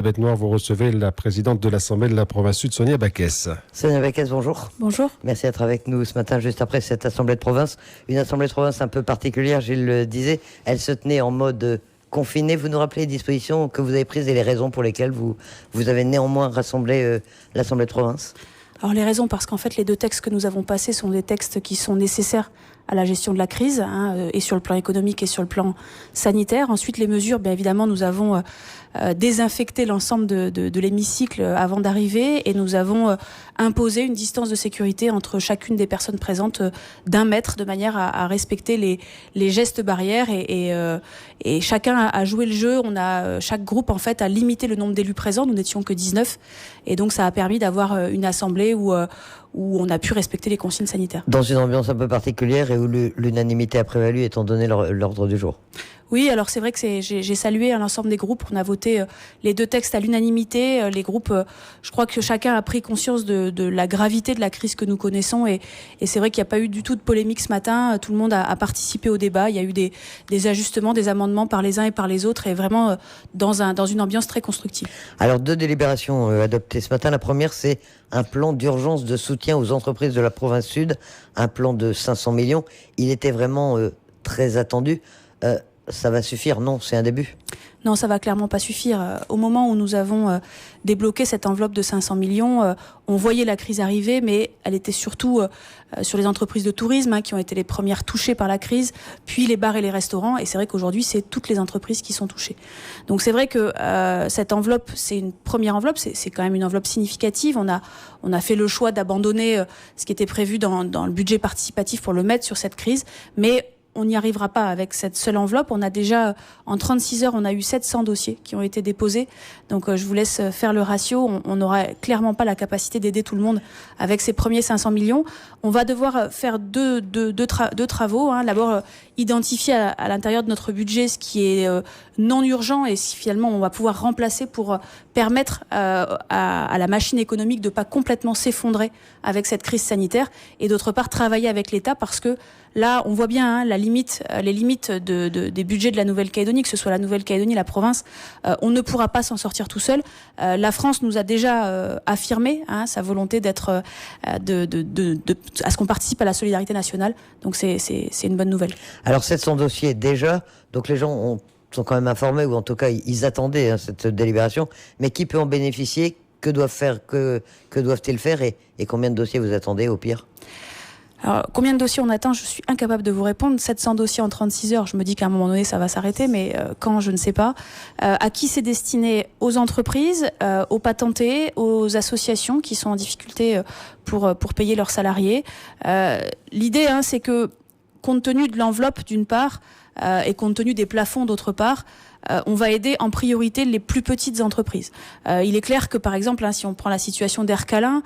Bête Noire, vous recevez la présidente de l'Assemblée de la province sud, Sonia Baquès. Sonia Baquès, bonjour. Bonjour. Merci d'être avec nous ce matin, juste après cette Assemblée de province. Une Assemblée de province un peu particulière, Gilles le disait. Elle se tenait en mode confiné. Vous nous rappelez les dispositions que vous avez prises et les raisons pour lesquelles vous avez néanmoins rassemblé l'Assemblée de province? Alors les raisons, parce qu'en fait les deux textes que nous avons passés sont des textes qui sont nécessaires à la gestion de la crise, et sur le plan économique et sur le plan sanitaire. Ensuite les mesures, bien évidemment, nous avons désinfecté l'ensemble de l'hémicycle avant d'arriver, et nous avons imposé une distance de sécurité entre chacune des personnes présentes d'1 mètre, de manière à respecter les gestes barrières, et chacun a joué le jeu. Chaque groupe en fait a limité le nombre d'élus présents. Nous n'étions que 19, et donc ça a permis d'avoir une assemblée où on a pu respecter les consignes sanitaires. Dans une ambiance un peu particulière et où l'unanimité a prévalu étant donné l'ordre du jour. Oui, alors c'est vrai que j'ai salué l'ensemble des groupes. On a voté les deux textes à l'unanimité. Les groupes, je crois que chacun a pris conscience de la gravité de la crise que nous connaissons. Et c'est vrai qu'il n'y a pas eu du tout de polémique ce matin. Tout le monde a participé au débat. Il y a eu des ajustements, des amendements par les uns et par les autres, et vraiment dans une ambiance très constructive. Alors, 2 délibérations adoptées ce matin. La première, c'est un plan d'urgence de soutien aux entreprises de la province sud. Un plan de 500 millions. Il était vraiment très attendu. Ça va suffire? Non, c'est un début. Non, ça va clairement pas suffire. Au moment où nous avons débloqué cette enveloppe de 500 millions, on voyait la crise arriver, mais elle était surtout sur les entreprises de tourisme, qui ont été les premières touchées par la crise, puis les bars et les restaurants. Et c'est vrai qu'aujourd'hui, c'est toutes les entreprises qui sont touchées. Donc c'est vrai que cette enveloppe, c'est une première enveloppe, c'est quand même une enveloppe significative. On a fait le choix d'abandonner ce qui était prévu dans le budget participatif pour le mettre sur cette crise, mais on n'y arrivera pas avec cette seule enveloppe. On a déjà, en 36 heures, on a eu 700 dossiers qui ont été déposés. Donc je vous laisse faire le ratio. On n'aura clairement pas la capacité d'aider tout le monde avec ces premiers 500 millions. On va devoir faire deux travaux. D'abord, identifier à l'intérieur de notre budget ce qui est non urgent, et si finalement on va pouvoir remplacer pour permettre à la machine économique de ne pas complètement s'effondrer avec cette crise sanitaire. Et d'autre part, travailler avec l'État, parce que là, on voit bien les limites des budgets de la Nouvelle-Calédonie, que ce soit la Nouvelle-Calédonie, la province. On ne pourra pas s'en sortir tout seul. La France nous a déjà affirmé sa volonté d'être, à ce qu'on participe à la solidarité nationale. Donc c'est une bonne nouvelle. Alors 700 dossiers déjà, donc les gens sont quand même informés, ou en tout cas ils attendaient cette délibération. Mais qui peut en bénéficier? Que doivent-ils faire, et combien de dossiers vous attendez au pire? Alors, combien de dossiers on attend, je suis incapable de vous répondre. 700 dossiers en 36 heures, je me dis qu'à un moment donné, ça va s'arrêter, mais quand, je ne sais pas. À qui c'est destiné? Aux entreprises, aux patentés, aux associations qui sont en difficulté pour payer leurs salariés. L'idée, c'est que, compte tenu de l'enveloppe d'une part, et compte tenu des plafonds d'autre part, on va aider en priorité les plus petites entreprises. Il est clair que, par exemple, si on prend la situation d'Aircalin,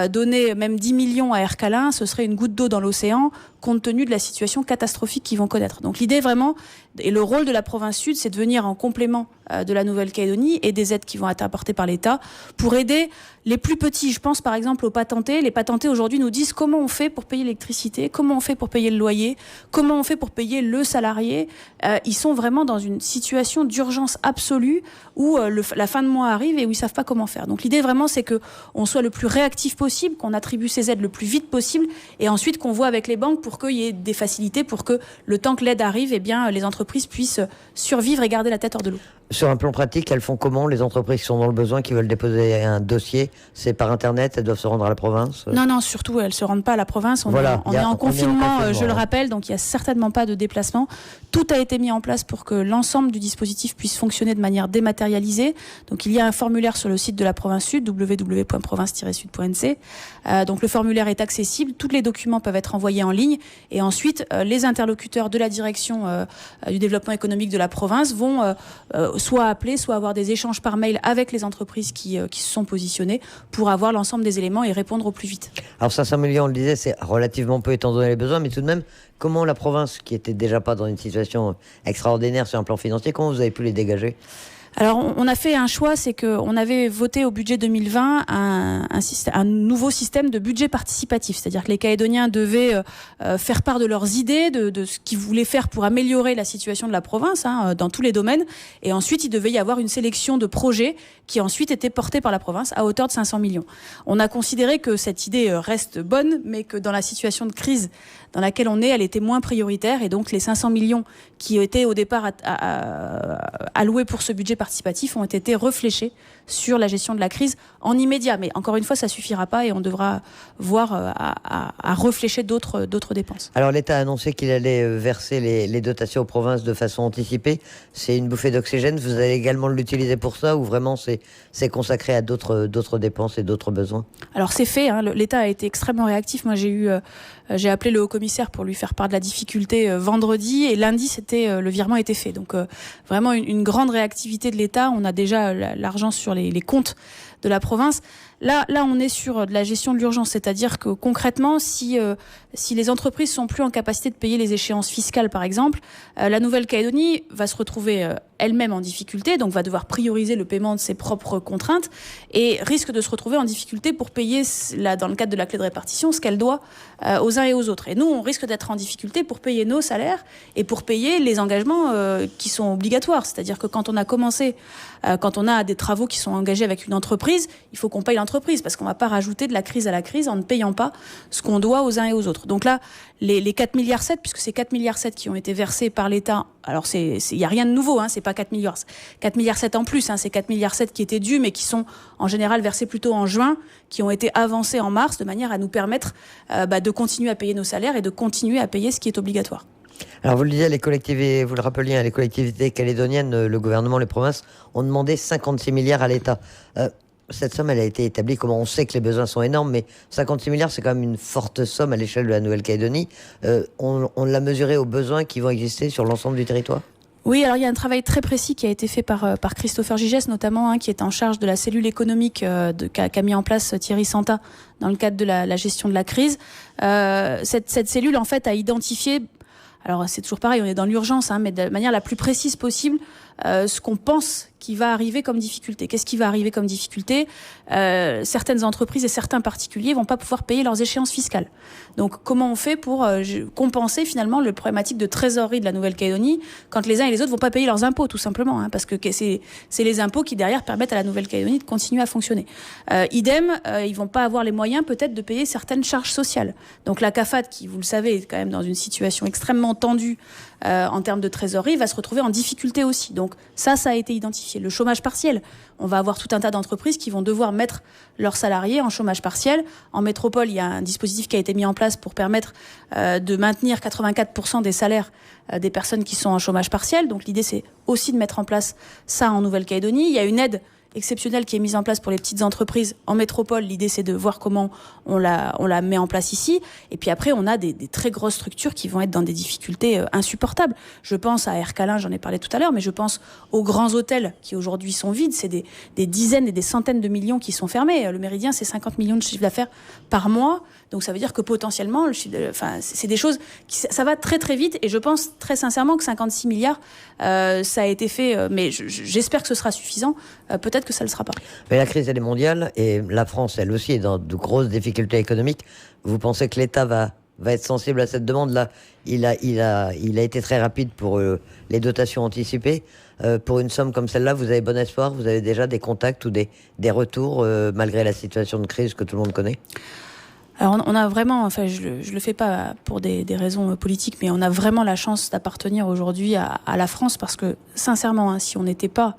donner même 10 millions à Aircalin, ce serait une goutte d'eau dans l'océan, compte tenu de la situation catastrophique qu'ils vont connaître. Donc l'idée vraiment, et le rôle de la province sud, c'est de venir en complément de la Nouvelle-Calédonie et des aides qui vont être apportées par l'État pour aider les plus petits. Je pense par exemple aux patentés. Les patentés aujourd'hui nous disent comment on fait pour payer l'électricité, comment on fait pour payer le loyer, comment on fait pour payer le salarié. Ils sont vraiment dans une situation d'urgence absolue où la fin de mois arrive et où ils savent pas comment faire. Donc l'idée vraiment, c'est que on soit le plus réactif possible, qu'on attribue ces aides le plus vite possible, et ensuite qu'on voit avec les banques pour qu'il y ait des facilités, pour que le temps que l'aide arrive, les entreprises puissent survivre et garder la tête hors de l'eau. Sur un plan pratique, elles font comment, les entreprises qui sont dans le besoin, qui veulent déposer un dossier? C'est par Internet? Elles doivent se rendre à la province? Non, surtout, elles ne se rendent pas à la province. On est en confinement, je le rappelle, donc il n'y a certainement pas de déplacement. Tout a été mis en place pour que l'ensemble du dispositif puisse fonctionner de manière dématérialisée. Donc il y a un formulaire sur le site de la province sud, www.province-sud.nc. Donc le formulaire est accessible, tous les documents peuvent être envoyés en ligne, et ensuite les interlocuteurs de la direction du développement économique de la province vont soit appeler, soit avoir des échanges par mail avec les entreprises qui se sont positionnées pour avoir l'ensemble des éléments et répondre au plus vite. Alors 500 millions, on le disait, c'est relativement peu étant donné les besoins, mais tout de même, comment la province, qui était déjà pas dans une situation extraordinaire sur un plan financier, comment vous avez pu les dégager? Alors, on a fait un choix, c'est qu'on avait voté au budget 2020 un nouveau système de budget participatif. C'est-à-dire que les Calédoniens devaient faire part de leurs idées, de ce qu'ils voulaient faire pour améliorer la situation de la province, dans tous les domaines. Et ensuite, il devait y avoir une sélection de projets qui ensuite étaient portés par la province à hauteur de 500 millions. On a considéré que cette idée reste bonne, mais que dans la situation de crise dans laquelle on est, elle était moins prioritaire. Et donc, les 500 millions qui étaient au départ alloués pour ce budget participatif ont été réfléchis sur la gestion de la crise en immédiat. Mais encore une fois, ça suffira pas et on devra voir à réfléchir d'autres dépenses. Alors l'État a annoncé qu'il allait verser les dotations aux provinces de façon anticipée. C'est une bouffée d'oxygène. Vous allez également l'utiliser pour ça ou vraiment c'est consacré à d'autres dépenses et d'autres besoins? Alors c'est fait. L'État a été extrêmement réactif. Moi j'ai appelé le haut-commissaire pour lui faire part de la difficulté vendredi et lundi le virement était fait. Donc vraiment une grande réactivité de l'État. On a déjà l'argent sur les comptes de la province. Là, on est sur de la gestion de l'urgence, c'est-à-dire que concrètement, si les entreprises sont plus en capacité de payer les échéances fiscales, par exemple, la Nouvelle-Calédonie va se retrouver elle-même en difficulté, donc va devoir prioriser le paiement de ses propres contraintes et risque de se retrouver en difficulté pour payer, dans le cadre de la clé de répartition, ce qu'elle doit aux uns et aux autres. Et nous, on risque d'être en difficulté pour payer nos salaires et pour payer les engagements qui sont obligatoires. C'est-à-dire que quand on a des travaux qui sont engagés avec une entreprise, il faut qu'on paye l'entreprise parce qu'on ne va pas rajouter de la crise à la crise en ne payant pas ce qu'on doit aux uns et aux autres. Donc là, les 4,7 milliards, puisque c'est 4,7 milliards qui ont été versés par l'État, alors il n'y a rien de nouveau, c'est pas 4,7 milliards en plus, c'est 4,7 milliards qui étaient dus, mais qui sont en général versés plutôt en juin, qui ont été avancés en mars, de manière à nous permettre de continuer à payer nos salaires et de continuer à payer ce qui est obligatoire. Alors vous le disiez, vous le rappeliez, les collectivités calédoniennes, le gouvernement, les provinces ont demandé 56 milliards à l'État. Cette somme, elle a été établie, comment on sait que les besoins sont énormes, mais 56 milliards, c'est quand même une forte somme à l'échelle de la Nouvelle-Calédonie. On l'a mesuré aux besoins qui vont exister sur l'ensemble du territoire ? Oui, alors il y a un travail très précis qui a été fait par Christopher Gigès notamment, qui est en charge de la cellule économique qu'a mis en place Thierry Santa dans le cadre de la gestion de la crise. Cette cellule, en fait, a identifié, alors c'est toujours pareil, on est dans l'urgence, mais de manière la plus précise possible, ce qu'on pense qui va arriver comme difficulté. Qu'est-ce qui va arriver comme difficulté ? Certaines entreprises et certains particuliers vont pas pouvoir payer leurs échéances fiscales. Donc comment on fait pour compenser finalement le problématique de trésorerie de la Nouvelle-Calédonie quand les uns et les autres vont pas payer leurs impôts tout simplement, parce que c'est les impôts qui derrière permettent à la Nouvelle-Calédonie de continuer à fonctionner. Idem, ils vont pas avoir les moyens peut-être de payer certaines charges sociales. Donc la CAFAT, qui vous le savez est quand même dans une situation extrêmement tendue en termes de trésorerie, va se retrouver en difficulté aussi. Donc ça a été identifié. Le chômage partiel, on va avoir tout un tas d'entreprises qui vont devoir mettre leurs salariés en chômage partiel. En métropole, il y a un dispositif qui a été mis en place pour permettre de maintenir 84% des salaires des personnes qui sont en chômage partiel. Donc l'idée, c'est aussi de mettre en place ça en Nouvelle-Calédonie. Il y a une aide exceptionnelle qui est mise en place pour les petites entreprises en métropole. L'idée, c'est de voir comment on la met en place ici. Et puis après, on a des très grosses structures qui vont être dans des difficultés insupportables. Je pense à Air Calin, j'en ai parlé tout à l'heure, mais je pense aux grands hôtels qui aujourd'hui sont vides. C'est des dizaines et des centaines de millions qui sont fermés. Le Méridien, c'est 50 millions de chiffre d'affaires par mois. Donc ça veut dire que potentiellement, c'est des choses ça va très très vite. Et je pense très sincèrement que 56 milliards, ça a été fait, mais j'espère que ce sera suffisant. Peut-être que ça ne le sera pas. Mais la crise, elle est mondiale et la France, elle aussi, est dans de grosses difficultés économiques. Vous pensez que l'État va être sensible à cette demande-là ? Il a été très rapide pour les dotations anticipées. Pour une somme comme celle-là, vous avez bon espoir ? Vous avez déjà des contacts ou des retours malgré la situation de crise que tout le monde connaît ? Alors on a vraiment, je le fais pas pour des raisons politiques, mais on a vraiment la chance d'appartenir aujourd'hui à la France parce que sincèrement, si on n'était pas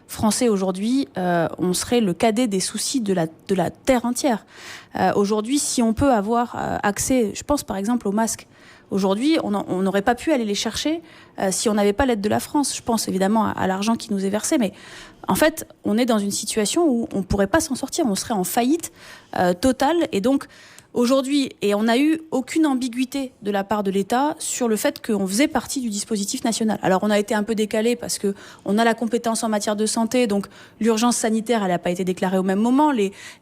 français aujourd'hui, on serait le cadet des soucis de la terre entière. Aujourd'hui, si on peut avoir accès, je pense par exemple aux masques. Aujourd'hui, on n'aurait pas pu aller les chercher si on n'avait pas l'aide de la France. Je pense évidemment à l'argent qui nous est versé, mais en fait, on est dans une situation où on pourrait pas s'en sortir. On serait en faillite totale, et donc aujourd'hui, et on n'a eu aucune ambiguïté de la part de l'État sur le fait qu'on faisait partie du dispositif national. Alors on a été un peu décalé parce que on a la compétence en matière de santé, donc l'urgence sanitaire, elle n'a pas été déclarée au même moment.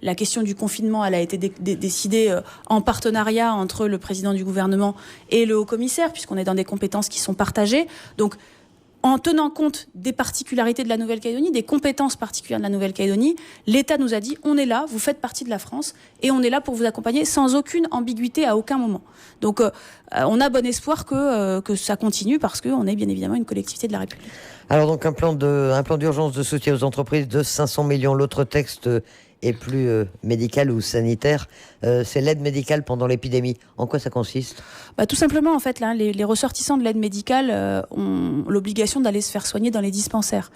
La question du confinement, elle a été décidée en partenariat entre le président du gouvernement et le haut-commissaire, puisqu'on est dans des compétences qui sont partagées. Donc en tenant compte des particularités de la Nouvelle-Calédonie, des compétences particulières de la Nouvelle-Calédonie, l'État nous a dit, on est là, vous faites partie de la France, et on est là pour vous accompagner sans aucune ambiguïté à aucun moment. Donc, on a bon espoir que ça continue, parce qu'on est bien évidemment une collectivité de la République. Alors donc un plan d'urgence de soutien aux entreprises de 500 millions. L'autre texte est plus médical ou sanitaire. C'est l'aide médicale pendant l'épidémie. En quoi ça consiste ? Tout simplement, en fait, là, les ressortissants de l'aide médicale ont l'obligation d'aller se faire soigner dans les dispensaires.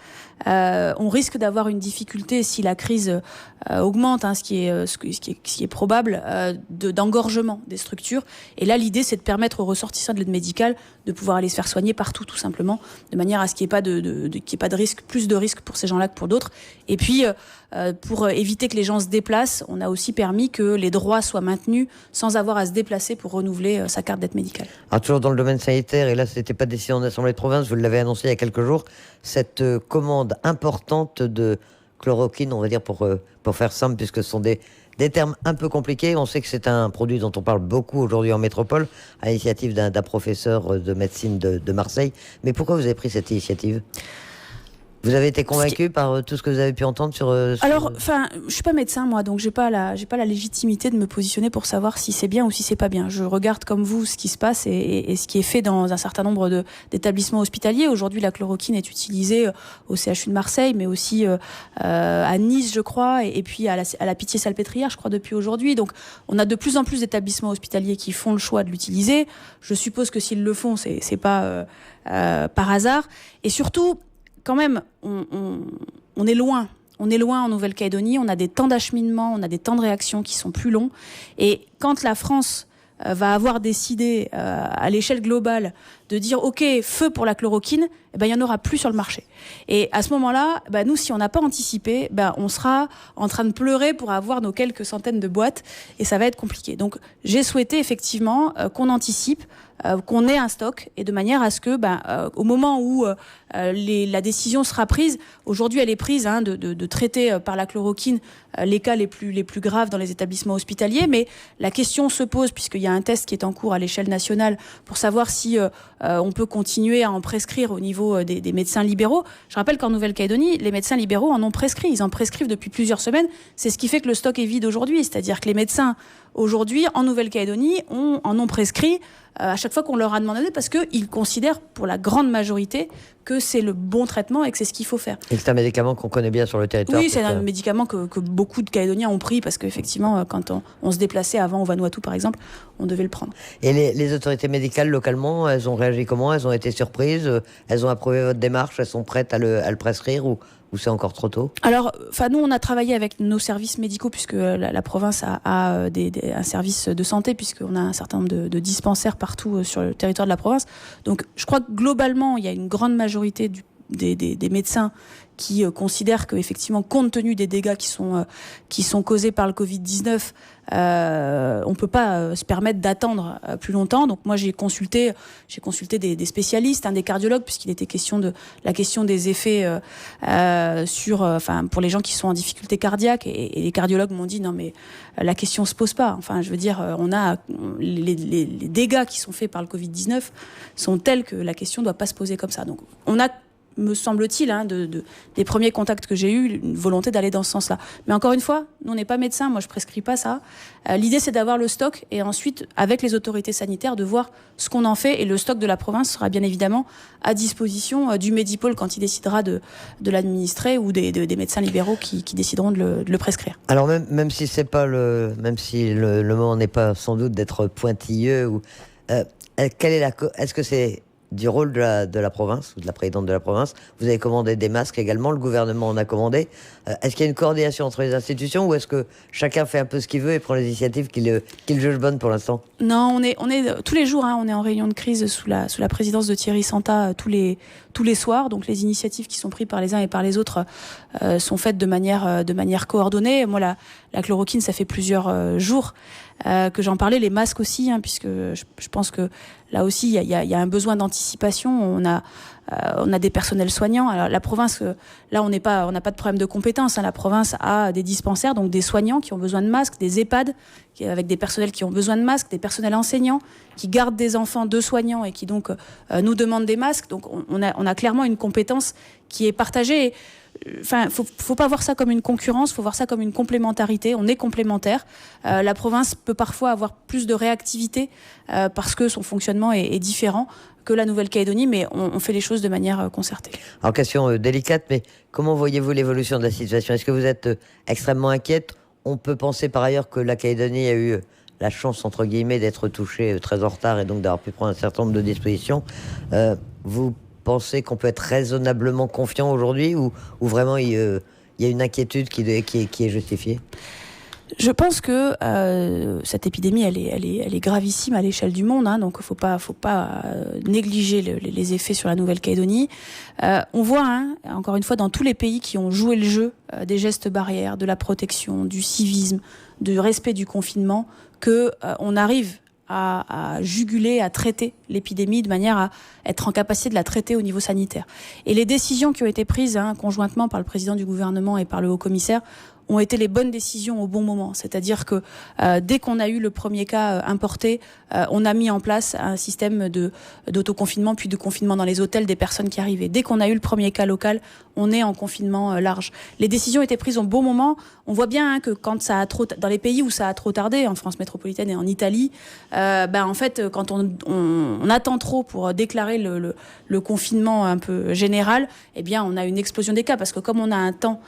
On risque d'avoir une difficulté si la crise augmente, ce qui est probable, d'engorgement des structures. Et là, l'idée, c'est de permettre aux ressortissants de l'aide médicale de pouvoir aller se faire soigner partout, tout simplement, de manière à ce qu'il n'y ait pas de risque, plus de risques pour ces gens-là que pour d'autres. Et puis, pour éviter que les gens se déplacent, on a aussi permis que les droits soient maintenus sans avoir à se déplacer pour renouveler sa carte d'aide médicale. Alors, toujours dans le domaine sanitaire, et là, ce n'était pas décidé en Assemblée de province, vous l'avez annoncé il y a quelques jours, cette commande importante de chloroquine, on va dire pour faire simple, puisque ce sont des termes un peu compliqués. On sait que c'est un produit dont on parle beaucoup aujourd'hui en métropole, à l'initiative d'un professeur de médecine de Marseille. Mais pourquoi vous avez pris cette initiative ? Vous avez été convaincu par tout ce que vous avez pu entendre sur... Alors, je suis pas médecin, moi, donc j'ai pas la légitimité de me positionner pour savoir si c'est bien ou si c'est pas bien. Je regarde comme vous ce qui se passe et ce qui est fait dans un certain nombre d'établissements hospitaliers. Aujourd'hui, la chloroquine est utilisée au CHU de Marseille, mais aussi à Nice, je crois, et puis à la Pitié-Salpêtrière, je crois, depuis aujourd'hui. Donc, on a de plus en plus d'établissements hospitaliers qui font le choix de l'utiliser. Je suppose que s'ils le font, c'est pas par hasard. Et surtout, quand même, on est loin. On est loin en Nouvelle-Calédonie. On a des temps d'acheminement, on a des temps de réaction qui sont plus longs. Et quand la France va avoir décidé à l'échelle globale de dire OK, feu pour la chloroquine, il n'y en aura plus sur le marché. Et à ce moment-là, nous, si on n'a pas anticipé, on sera en train de pleurer pour avoir nos quelques centaines de boîtes et ça va être compliqué. Donc, j'ai souhaité effectivement qu'on anticipe, qu'on ait un stock et de manière à ce que, au moment où la décision sera prise, aujourd'hui elle est prise de traiter par la chloroquine les cas les plus graves dans les établissements hospitaliers, mais la question se pose puisqu'il y a un test qui est en cours à l'échelle nationale pour savoir si on peut continuer à en prescrire au niveau des médecins libéraux. Je rappelle qu'en Nouvelle-Calédonie, les médecins libéraux en ont prescrit. Ils en prescrivent depuis plusieurs semaines. C'est ce qui fait que le stock est vide aujourd'hui. C'est-à-dire que les médecins, aujourd'hui, en Nouvelle-Calédonie, en ont prescrit à chaque fois qu'on leur a demandé parce qu'ils considèrent, pour la grande majorité, que c'est le bon traitement et que c'est ce qu'il faut faire. Et c'est un médicament qu'on connaît bien sur le territoire. Oui, c'est un médicament que beaucoup de Calédoniens ont pris parce qu'effectivement, quand on se déplaçait avant au Vanuatu, par exemple, on devait le prendre. Et les autorités médicales localement, elles ont réagi comment ? Elles ont été surprises ? Elles ont approuvé votre démarche ? Elles sont prêtes à le prescrire ou c'est encore trop tôt ? Alors, nous, on a travaillé avec nos services médicaux puisque la province a un service de santé puisqu'on a un certain nombre de dispensaires partout sur le territoire de la province. Donc, je crois que globalement, il y a une grande majorité des médecins qui considèrent qu'effectivement, compte tenu des dégâts qui sont causés par le Covid-19, on peut pas se permettre d'attendre plus longtemps. Donc moi, j'ai consulté des spécialistes, des cardiologues, puisqu'il était question de la question des effets pour les gens qui sont en difficulté cardiaque. Et les cardiologues m'ont dit non, mais la question se pose pas. Enfin, je veux dire, on a les dégâts qui sont faits par le Covid-19 sont tels que la question doit pas se poser comme ça. Donc on a, me semble-t-il, des premiers contacts que j'ai eus, une volonté d'aller dans ce sens-là. Mais encore une fois, nous, on n'est pas médecins, moi je prescris pas ça. L'idée, c'est d'avoir le stock et ensuite, avec les autorités sanitaires, de voir ce qu'on en fait. Et le stock de la province sera bien évidemment à disposition du Medipôle quand il décidera de l'administrer ou des médecins libéraux qui décideront de le prescrire. Alors même si c'est pas même si le moment n'est pas sans doute d'être pointilleux ou est-ce que c'est du rôle de la province ou de la présidente de la province? Vous avez commandé des masques également, le gouvernement en a commandé. Est-ce qu'il y a une coordination entre les institutions ou est-ce que chacun fait un peu ce qu'il veut et prend les initiatives qu'il juge bonnes pour l'instant? Non, on est tous les jours, on est en réunion de crise sous la présidence de Thierry Santa tous les soirs. Donc les initiatives qui sont prises par les uns et par les autres sont faites de manière coordonnée. Moi, la chloroquine, ça fait plusieurs jours que j'en parlais, les masques aussi, puisque je pense que là aussi, il y a un besoin d'anticipation participation. On a des personnels soignants. Alors, la province, là, on n'a pas de problème de compétences. La province a des dispensaires, donc des soignants qui ont besoin de masques, des EHPAD avec des personnels qui ont besoin de masques, des personnels enseignants qui gardent des enfants de soignants et qui donc nous demandent des masques. Donc on a clairement une compétence qui est partagée. Enfin, faut pas voir ça comme une concurrence, faut voir ça comme une complémentarité. On est complémentaires. La province peut parfois avoir plus de réactivité parce que son fonctionnement est différent que la Nouvelle-Calédonie, mais on fait les choses de manière concertée. Alors, question délicate, mais comment voyez-vous l'évolution de la situation? Est-ce que vous êtes extrêmement inquiète? On peut penser par ailleurs que la Calédonie a eu la chance, entre guillemets, d'être touchée très en retard et donc d'avoir pu prendre un certain nombre de dispositions. Vous pensez qu'on peut être raisonnablement confiant aujourd'hui ou vraiment il y a une inquiétude qui est justifiée? Je pense que cette épidémie, elle est gravissime à l'échelle du monde, donc faut pas négliger les effets sur la Nouvelle-Calédonie. On voit, encore une fois, dans tous les pays qui ont joué le jeu des gestes barrières, de la protection, du civisme, du respect du confinement, que on arrive à juguler, à traiter l'épidémie de manière à être en capacité de la traiter au niveau sanitaire. Et les décisions qui ont été prises conjointement par le président du gouvernement et par le haut-commissaire ont été les bonnes décisions au bon moment. C'est-à-dire que dès qu'on a eu le premier cas importé, on a mis en place un système d'autoconfinement puis de confinement dans les hôtels des personnes qui arrivaient. Dès qu'on a eu le premier cas local, on est en confinement large. Les décisions étaient prises au bon moment. On voit bien que quand ça a dans les pays où ça a trop tardé, en France métropolitaine et en Italie, en fait, quand on attend trop pour déclarer le confinement un peu général, eh bien, on a une explosion des cas parce que comme on a un temps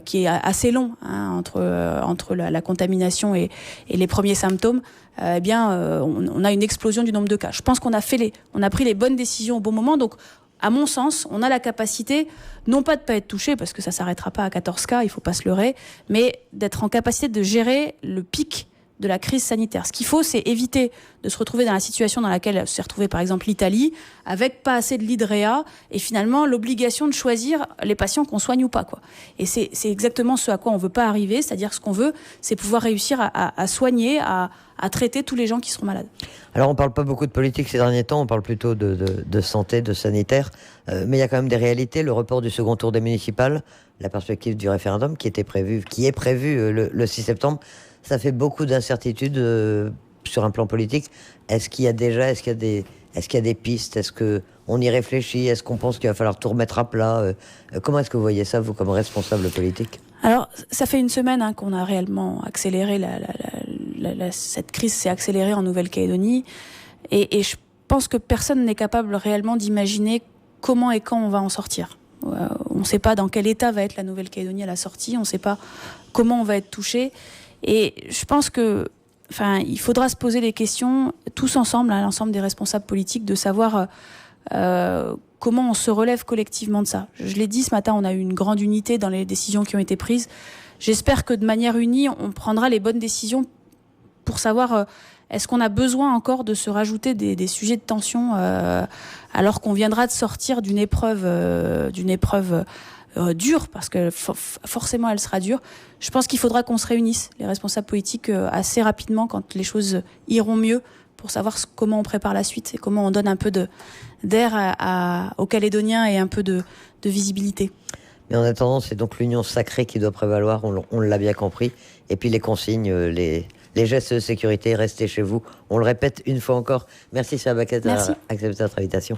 qui est assez long entre la contamination et les premiers symptômes, on a une explosion du nombre de cas. Je pense qu'on a pris les bonnes décisions au bon moment. Donc, à mon sens, on a la capacité, non pas de ne pas être touché, parce que ça ne s'arrêtera pas à 14 cas, il ne faut pas se leurrer, mais d'être en capacité de gérer le pic de la crise sanitaire. Ce qu'il faut, c'est éviter de se retrouver dans la situation dans laquelle s'est retrouvée par exemple l'Italie, avec pas assez de lits de réa, et finalement l'obligation de choisir les patients qu'on soigne ou pas, quoi. Et c'est exactement ce à quoi on veut pas arriver, c'est-à-dire ce qu'on veut, c'est pouvoir réussir à soigner, à traiter tous les gens qui seront malades. Alors on parle pas beaucoup de politique ces derniers temps, on parle plutôt de santé, de sanitaire, mais il y a quand même des réalités, le report du second tour des municipales, la perspective du référendum qui est prévu le 6 septembre. Ça fait beaucoup d'incertitudes sur un plan politique. Est-ce qu'il y a des pistes? Est-ce qu'on y réfléchit? Est-ce qu'on pense qu'il va falloir tout remettre à plat? Comment est-ce que vous voyez ça, vous, comme responsable politique? Alors, ça fait une semaine qu'on a réellement accéléré, cette crise s'est accélérée en Nouvelle-Calédonie. Et je pense que personne n'est capable réellement d'imaginer comment et quand on va en sortir. On ne sait pas dans quel état va être la Nouvelle-Calédonie à la sortie, on ne sait pas comment on va être touché. Et je pense que, il faudra se poser les questions tous ensemble, l'ensemble des responsables politiques, de savoir comment on se relève collectivement de ça. Je l'ai dit ce matin, on a eu une grande unité dans les décisions qui ont été prises. J'espère que de manière unie, on prendra les bonnes décisions pour savoir est-ce qu'on a besoin encore de se rajouter des sujets de tension alors qu'on viendra de sortir d'une épreuve dure, parce que forcément elle sera dure. Je pense qu'il faudra qu'on se réunisse, les responsables politiques, assez rapidement quand les choses iront mieux, pour savoir comment on prépare la suite et comment on donne un peu d'air aux Calédoniens et un peu de visibilité. Mais en attendant, c'est donc l'union sacrée qui doit prévaloir, on l'a bien compris. Et puis les consignes, les gestes de sécurité, restez chez vous. On le répète une fois encore. Merci Sarah Baketa d'avoir accepté notre invitation.